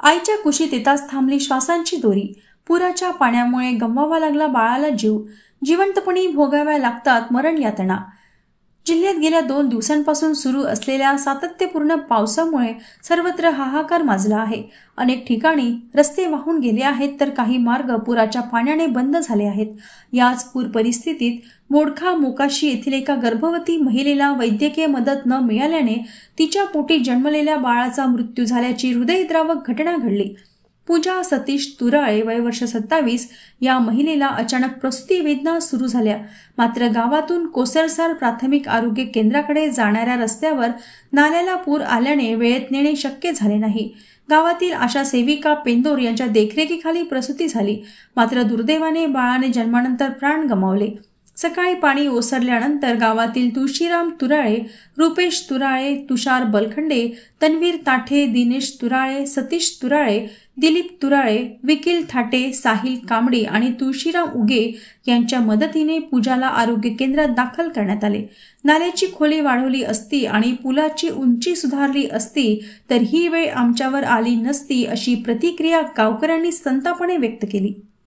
आईच्या कुशीत येताच थांबली श्वासांची दोरी। पुराच्या पाण्यामुळे गमवावा लागला बाळाला जीव। जिवंतपणी भोगाव्या लागतात मरण यातना। जिल्ह्यात गेल्या 2 दिवसांपासून सुरू असलेल्या सातत्यपूर्ण पावसामुळे सर्वत्र हाहाकार माजला आहे। अनेक ठिकाणी रस्ते वाहून गेले आहेत, तर काही मार्ग पुराच्या पाण्याने बंद झाले आहेत। याच पूर परिस्थितीत मोडखा मोकाशी येथील एका गर्भवती महिलेला वैद्यकीय मदत न मिळाल्याने तिच्या पोटी जन्मलेल्या बाळाचा मृत्यू झाल्याची हृदयद्रावक घटना घडली। पूजा सतीश तुराळे, वय वर्ष 27, या महिलेला अचानक प्रसूती वेदना सुरू झाल्या। मात्र गावातून कोसरसार प्राथमिक आरोग्य केंद्राकडे जाणाऱ्या रस्त्यावर नाल्याला पूर आल्याने वेळेत नेणे शक्य झाले नाही। गावातील आशा सेविका पेंदोर यांच्या देखरेखीखाली प्रसूती झाली। मात्र दुर्दैवाने बाळाने जन्मानंतर प्राण गमावले। सकाळी पाणी ओसरल्यानंतर गावातील तुळशीराम तुराळे, रुपेश तुराळे, तुषार बलखंडे, तन्वीर ताठे, दिनेश तुराळे, सतीश तुराळे, दिलीप तुराळे, विकील थाटे, साहिल कांबडी आणि तुळशीराम उगे यांच्या मदतीने पूजाला आरोग्य केंद्रात दाखल करण्यात आले। नाल्याची खोली वाढवली असती आणि पुलाची उंची सुधारली असती तर ही वेळ आमच्यावर आली नसती, अशी प्रतिक्रिया गावकऱ्यांनी संतापाने व्यक्त केली।